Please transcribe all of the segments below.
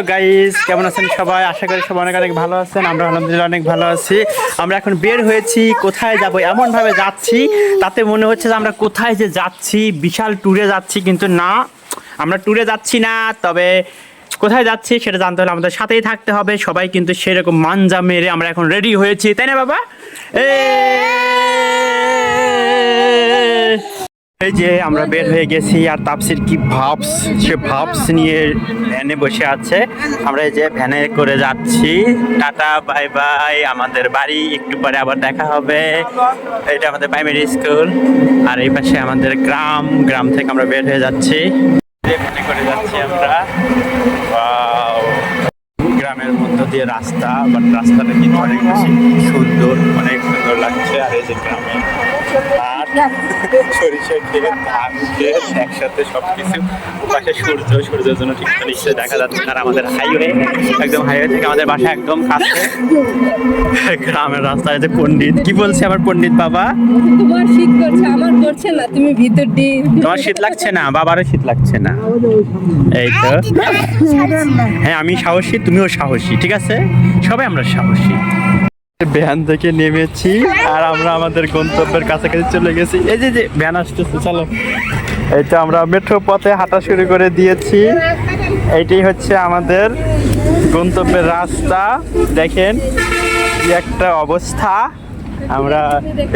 Guys, কেমন আছেন সবাই? আশা করি সবাই অনেক অনেক ভালো আছেন। আমরা আলহামদুলিল্লাহ অনেক ভালো আছি। আমরা এখন বের হয়েছি, কোথায় যাব এমন ভাবে যাচ্ছি, তাতে মনে হচ্ছে যে আমরা কোথায় যে যাচ্ছি, বিশাল ট্যুরে যাচ্ছি। কিন্তু না, আমরা ট্যুরে যাচ্ছি না। তবে কোথায় যাচ্ছি সেটা জানতে হলে আমাদের সাথেই থাকতে হবে। সবাই কিন্তু সেরকম মানজা মেরে আমরা এখন রেডি হয়েছি, তাই না বাবা? এই যে আমরা বের হয়ে গেছি, আর তাপসির কি ভাবস, সে ভাবস নিয়ে ভ্যানে বসে আছে। আমরা এই যে ভ্যানে করে যাচ্ছি। টাটা বাই বাই, আমাদের বাড়ি একটু পরে আবার দেখা হবে। এটা আমাদের প্রাইমারি স্কুল, আর এই পাশে আমাদের গ্রাম। গ্রাম থেকে আমরা বের হয়ে যাচ্ছি, ভ্যানে করে যাচ্ছি আমরা। ওয়াও, গ্রামের মধ্য দিয়ে রাস্তা, বাট রাস্তাটা কিন্তু অনেক বেশি সুন্দর, অনেক সুন্দর লাগছে। আর এই যে গ্রামে সরিষা খেয়ে ধান খেয়ে একসাথে সবকিছু, পাশে সূর্যের জন্য ঠিক নিশ্চয়ই দেখা যাচ্ছে। আর আমাদের হাইওয়ে, একদম হাইওয়ে থেকে আমাদের বাসা একদম কাছে। গ্রামের রাস্তায় যে পণ্ডিত কি বলছে আমার পণ্ডিত বাবা, তোমার শীত করছে, আমার করছে না, তুমি ভিতর দিয়ে। তোমার শীত লাগছে না, বাবারও শীত লাগছে না। এই তো, হ্যাঁ আমি সাহসী, তুমিও সাহসী, ঠিক আছে, সবাই আমরা সাহসী। ভ্যান থেকে নেমেছি আর আমরা আমাদের গন্তব্যের কাছাকাছি চলে গেছি। এই যে ভ্যান আসতেছে, চলো। এই তো আমরা মেট্রো পথে হাঁটা শুরু করে দিয়েছি। এইটাই হচ্ছে আমাদের গন্তব্যের রাস্তা। দেখেন কি একটা অবস্থা। আমরা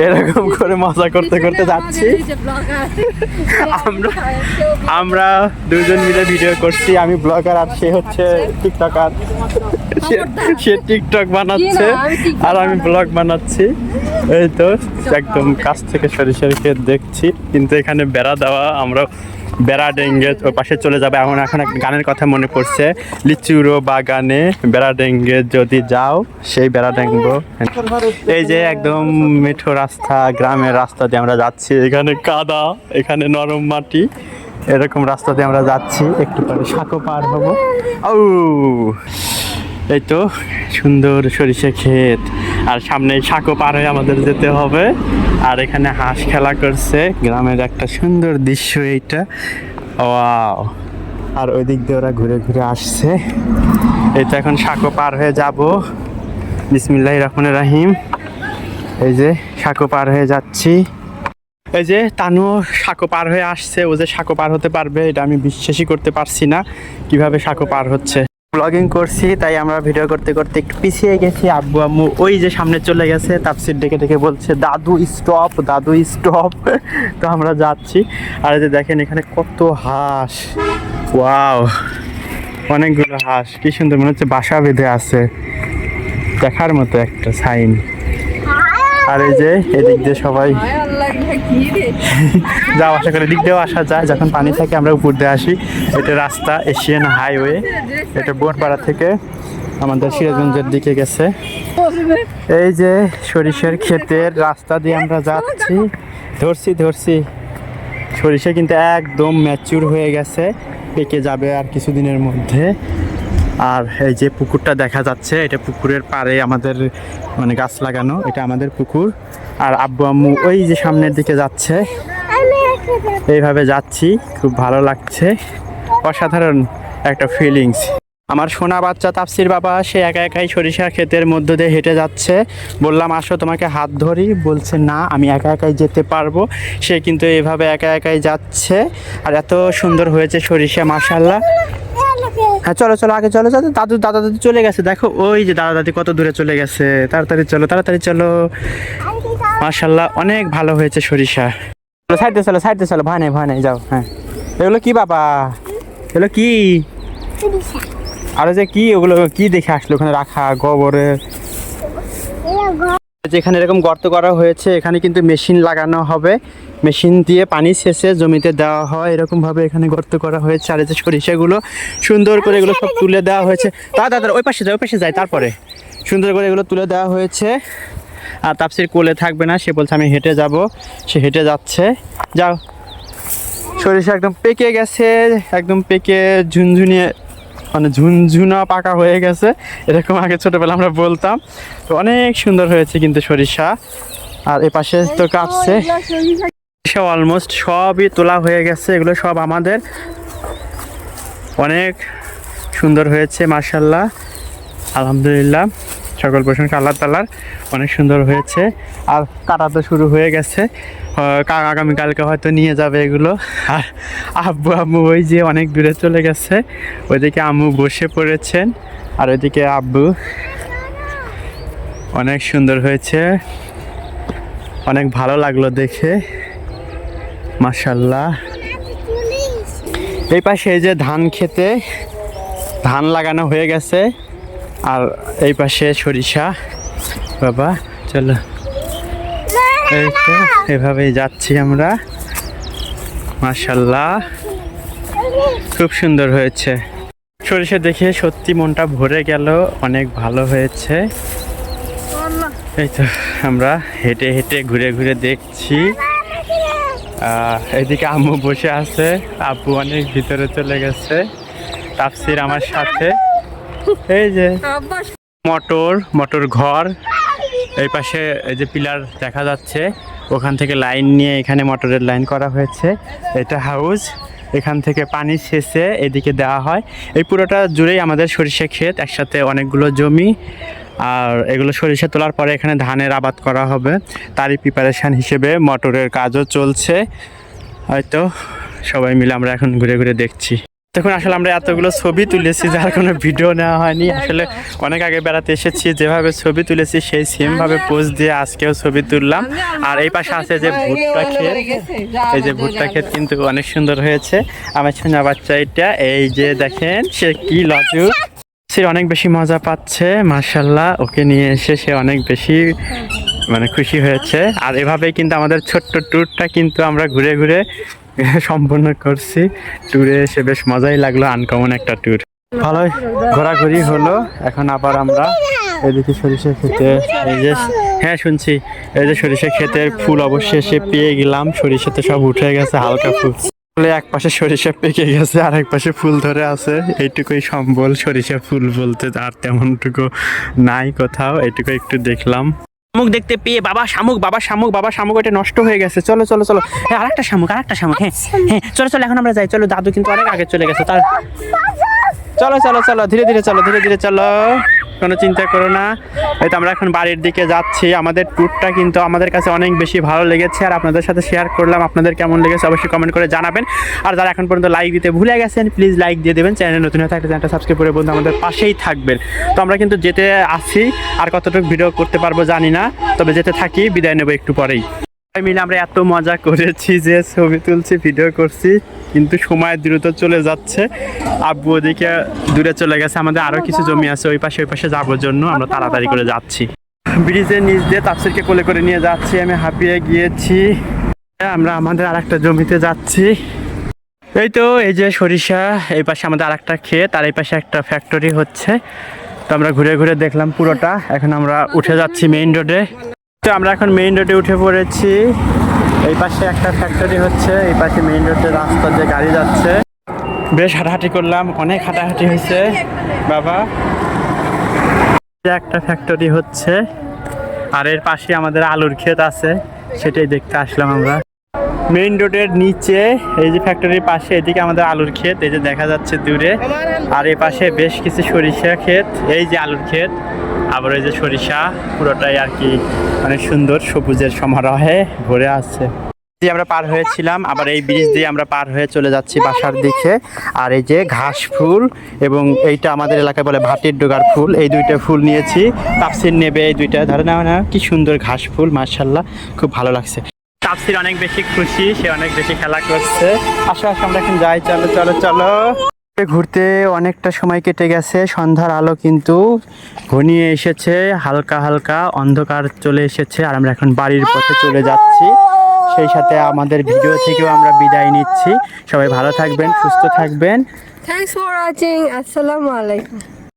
এরকম করে মজা করতে করতে যাচ্ছি। আমরা দুজন মিলে ভিডিও করছি, আমি ব্লগার আর সে হচ্ছে টিকটকার। সে টিকটক বানাচ্ছে আর আমি ব্লগ বানাচ্ছি। এই তো একদম কাছ থেকে সরিষার ক্ষেত দেখছি, কিন্তু এখানে বেড়া দেওয়া। আমরা বেড়া ডেঙ্গে ওই পাশে চলে যাবে। এখন একটা গানের কথা মনে পড়ছে, লিচুরো বাগানে বেড়া ডেঙ্গে যদি যাও, সেই বেড়া ডেঙ্গো। এই যে একদম মেঠো রাস্তা, গ্রামের রাস্তা দিয়ে আমরা যাচ্ছি। এখানে কাদা, এখানে নরম মাটি, এরকম রাস্তা দিয়ে আমরা যাচ্ছি। একটু পরে সাঁকো পার হবো। ও এই তো সুন্দর সরিষা ক্ষেত, আর সামনে সাঁকো পার হয়ে আমাদের যেতে হবে। আর এখানে হাঁস খেলা করছে, গ্রামের একটা সুন্দর দৃশ্য এইটা। ওয়াও, আর ওই দিক দিয়ে ওরা ঘুরে ঘুরে আসছে। এই তো এখন সাঁকো পার হয়ে যাব। বিসমিল্লাহির রহমানির রহিম। এই যে সাঁকো পার হয়ে যাচ্ছি। এই যে তানুও সাঁকো পার হয়ে আসছে। ও যে সাঁকো পার হতে পারবে এটা আমি বিশ্বাসই করতে পারছি না, কিভাবে সাঁকো পার হচ্ছে। ব্লগিং করছি, তাই আমরা ভিডিও করতে করতে একটু পিছিয়ে গেছি। আব্বু আম্মু ওই যে সামনে চলে গেছে, তাফসির ডেকে ডেকে বলছে দাদু স্টপ, দাদু স্টপ। তো আমরা যাচ্ছি। আর এই যে দেখেন এখানে কত হাঁস, ওয়াও, অনেকগুলো হাঁস, কি সুন্দর, মনে হচ্ছে বাসা বেঁধে আছে, দেখার মতো একটা সাইন। আর এই যে এদিক দিয়ে সবাই যাও, আশা করি দিক দিয়েও আসা যায়, যখন পানি থাকে আমরা উপর দিয়ে আসি। এটা রাস্তা এশিয়ান হাইওয়ে, এটা বোটপাড়া থেকে আমাদের সিরাজগঞ্জের দিকে গেছে। এই যে সরিষার ক্ষেতের রাস্তা দিয়ে আমরা যাচ্ছি। ধরছি সরিষা কিন্তু একদম ম্যাচিউর হয়ে গেছে, পেকে যাবে আর কিছুদিনের মধ্যে। আর এই যে পুকুরটা দেখা যাচ্ছে, এটা পুকুরের পাড়ে আমাদের মানে গাছ লাগানো, এটা আমাদের পুকুর। আর আব্বু আম্মু ওই যে সামনের দিকে যাচ্ছে, এইভাবে যাচ্ছি, খুব ভালো লাগছে, অসাধারণ একটা ফিলিংস। আমার সোনা বাচ্চা তাফসির বাবা, সে একা একাই সরিষা ক্ষেতের মধ্য দিয়ে হেঁটে যাচ্ছে। বললাম আসো তোমাকে হাত ধরি, বলছে না আমি একা একাই যেতে পারবো। সে কিন্তু এইভাবে একা একাই যাচ্ছে। আর এত সুন্দর হয়েছে সরিষা, মাশাআল্লাহ। হ্যাঁ চলো চলো, আগে চলো, দাদা দাদি চলে গেছে, দেখো ওই যে দাদা দাদি কত দূরে চলে গেছে। তাড়াতাড়ি চলো। মাশাআল্লাহ, অনেক ভালো হয়েছে সরিষা। সাইডে চলো, ভয় নাই যাও। হ্যাঁ, এগুলো কি বাবা, এগুলো কি? আর যে কি ওগুলো কি দেখে আসলো ওখানে রাখা গোবরে? যেখানে এরকম গর্ত করা হয়েছে, এখানে কিন্তু মেশিন লাগানো হবে। মেশিন দিয়ে পানি সেচে জমিতে দেওয়া হয়, এরকম ভাবে এখানে গর্ত করা হয়েছে। আর এই যে সরিষাগুলো সুন্দর করে এগুলো সব তুলে দেওয়া হয়েছে। দাদা ওই পাশে যায়, তারপরে সুন্দর করে এগুলো তুলে দেওয়া হয়েছে। আর তাপসির কোলে থাকবে না, সে বলছে আমি হেঁটে যাব, সে হেঁটে যাচ্ছে। যাও, সরিষা একদম পেকে গেছে, একদম পেকে ঝুনঝুনিয়ে, মানে ঝুনঝুনা পাকা হয়ে গেছে, এরকম আগে ছোটবেলা আমরা বলতাম। তো অনেক সুন্দর হয়েছে কিন্তু সরিষা। আর এ পাশে তো কাঁপছে, অলমোস্ট সবই তোলা হয়ে গেছে। এগুলো সব আমাদের, অনেক সুন্দর হয়েছে মাশাআল্লাহ, আলহামদুলিল্লাহ। সকল প্রশংসা আল্লাহ তাআলার, অনেক সুন্দর হয়েছে। আর কাটা তো শুরু হয়ে গেছে, আগামীকালকে হয়তো নিয়ে যাবে এগুলো। আর আব্বু আম্মু ওই যে অনেক দূরে চলে গেছে, ওইদিকে আম্মু বসে পড়েছেন আর ওইদিকে আব্বু। অনেক সুন্দর হয়েছে, অনেক ভালো লাগলো দেখে মাশাআল্লাহ। এই পাশে এই যে ধান খেতে ধান লাগানো হয়ে গেছে, আর এই পাশে সরিষা। বাবা চলো, এই তো এভাবেই যাচ্ছি আমরা। মাশাআল্লাহ, খুব সুন্দর হয়েছে। সরিষা দেখে সত্যি মনটা ভরে গেল, অনেক ভালো হয়েছে। এই তো আমরা হেঁটে হেঁটে ঘুরে ঘুরে দেখছি। এদিকে আম্মু বসে আছে, আব্বু অনেক ভিতরে চলে গেছে, তাফসির আমার সাথে। এই যে মটর ঘর, এই পাশে এই যে পিলার দেখা যাচ্ছে, ওখান থেকে লাইন নিয়ে এখানে মোটরের লাইন করা হয়েছে। এটা হাউস, এখান থেকে পানি সেচে এদিকে দেওয়া হয়। এই পুরোটা জুড়েই আমাদের সরিষা ক্ষেত, একসাথে অনেকগুলো জমি। আর এগুলো সরিষা তোলার পরে এখানে ধানের আবাদ করা হবে, তারই প্রিপারেশান হিসেবে মোটরের কাজও চলছে। হয়তো সবাই মিলে আমরা এখন ঘুরে ঘুরে দেখছি। তখন আসলে আমরা এতগুলো ছবি তুলেছি, যার কোনো ভিডিও নেওয়া হয়নি। আসলে অনেক আগে বেড়াতে এসেছি, যেভাবে ছবি তুলেছি সেই সেমভাবে পোজ দিয়ে আজকেও ছবি তুললাম। আর এই পাশে আছে যে ভুট্টা ক্ষেত, এই যে ভুট্টা ক্ষেত কিন্তু অনেক সুন্দর হয়েছে। আমার ছোঁয়া বাচ্চা এটা, এই যে দেখেন সে কি লাজুক, সে অনেক বেশি মজা পাচ্ছে মাশাআল্লাহ। ওকে নিয়ে এসে সে অনেক বেশি খুশি হয়েছে। আর এভাবেই কিন্তু আমাদের ছোট্ট ট্যুরটা কিন্তু আমরা ঘুরে ঘুরে সম্পূর্ণ করছি। ট্যুরে এসে বেশ মজাই লাগলো, আনকমন একটা ট্যুর। ভালোই ঘোরাঘুরি হলো। এখন আবার আমরা এদিকে সরিষা খেতে, এই যে হ্যাঁ শুনছি, এই যে সরিষা ক্ষেতের ফুল অবশ্যই এসে পেয়ে গেলাম। সরিষাতে সব উঠে গেছে, হালকা ফুল। এক পাশে সরিষা পেকে গেছে, আর এক পাশে ফুল ধরে আছে। এইটুকুই সম্বল, সরিষা ফুল বলতে আর তেমনটুকু নাই কোথাও। এইটুকু একটু দেখলাম। শামুক দেখতে পেয়ে, বাবা শামুক, বাবা শামুক, বাবা শামুক, ওটা নষ্ট হয়ে গেছে। চলো চলো চলো, হ্যাঁ আরেকটা শামুক, আরেকটা শামুক। হ্যাঁ হ্যাঁ চলো চলো, এখন আমরা যাই। চলো, দাদু কিন্তু অনেক আগে চলে গেছে। তার চলো চলো চলো, ধীরে ধীরে চলো, ধীরে ধীরে চলো, কোনো চিন্তা করো না। এই তো আমরা এখন বাড়ির দিকে যাচ্ছি। আমাদের ট্যুরটা কিন্তু আমাদের কাছে অনেক বেশি ভালো লেগেছে, আর আপনাদের সাথে শেয়ার করলাম। আপনাদের কেমন লেগেছে অবশ্যই কমেন্ট করে জানাবেন। আর যারা এখন পর্যন্ত লাইক দিতে ভুলে গেছেন, প্লিজ লাইক দিয়ে দেবেন। চ্যানেলে নতুন হয়ে থাকলে চ্যানেলটা সাবস্ক্রাইব করে বন্ধু আমাদের পাশেই থাকবেন। তো আমরা কিন্তু যেতে আসছি, আর কতটুকু ভিডিও করতে পারবো জানি না, তবে যেতে থাকি। বিদায় নেবো একটু পরেই। মিলে আমরা এত মজা করেছি যে ছবি তুলছি, ভিডিও করছি, কিন্তু সময় দ্রুত চলে যাচ্ছে। আব্বু ওদিকে দূরে চলে গেছে, আমাদের আরো কিছু জমি আছে ওই পাশে যাবার জন্য আমরা তাড়াতাড়ি করে যাচ্ছি। ব্রিজের নিচ দিয়ে তাফসিরকে কোলে করে নিয়ে যাচ্ছি, আমি হাঁপিয়ে গিয়েছি। আমরা আমাদের আরেকটা জমিতে যাচ্ছি। এই তো এই যে সরিষা, এই পাশে আমাদের আরেকটা ক্ষেত, আর এই পাশে একটা ফ্যাক্টরি হচ্ছে। তো আমরা ঘুরে ঘুরে দেখলাম পুরোটা। এখন আমরা উঠে যাচ্ছি মেইন রোডে। তো আমরা এখন মেইন রোডে উঠে পড়েছি। এই পাশে একটা ফ্যাক্টরি হচ্ছে, এই পাশে মেইন রোডে রাস্তা দিয়ে গাড়ি যাচ্ছে। বেশ হাঁটাহাঁটি করলাম, অনেক হাঁটাহাঁটি হয়েছে বাবা। একটা ফ্যাক্টরি হচ্ছে, আর এর পাশে আমাদের আলুর ক্ষেত আছে, সেটাই দেখতে আসলাম আমরা। মেইন রোডের নিচে এই যে ফ্যাক্টরির পাশে, এদিকে আমাদের আলুর ক্ষেত, এই যে দেখা যাচ্ছে দূরে। আর এই পাশে বেশ কিছু সরিষা ক্ষেত, এই যে আলুর ক্ষেত, আবার এই যে সরিষা। পুরোটাই আর কি অনেক সুন্দর, সবুজের সমারোহে ভরে আছে। আমরা পার হয়েছিলাম, আবার এই ব্রিজ দিয়ে আমরা পার হয়ে চলে যাচ্ছি বাসার দিকে। আর এই যে ঘাস ফুল, এবং এইটা আমাদের এলাকায় বলে ভাটির ডোগার ফুল, এই দুইটা ফুল নিয়েছি। তাফসির নেবে এই দুইটা, ধরে নাও না, কি সুন্দর ঘাস ফুল, মাশাআল্লাহ, খুব ভালো লাগছে। তাফসির অনেক বেশি খুশি, সে অনেক বেশি খেলা করছে। আসো আসো, আমরা এখন যাই, চলো চলো চলো। ঘুরতে অনেকটা সময় কেটে গেছে, সন্ধ্যার আলো কিন্তু ঘনিয়ে এসেছে, হালকা হালকা অন্ধকার চলে এসেছে। আর আমরা এখন বাড়ির পথে চলে যাচ্ছি। সেই সাথে আমাদের ভিডিও থেকেও আমরা বিদায় নিচ্ছি। সবাই ভালো থাকবেন, সুস্থ থাকবেন। Thanks for watching. আসসালামু আলাইকুম।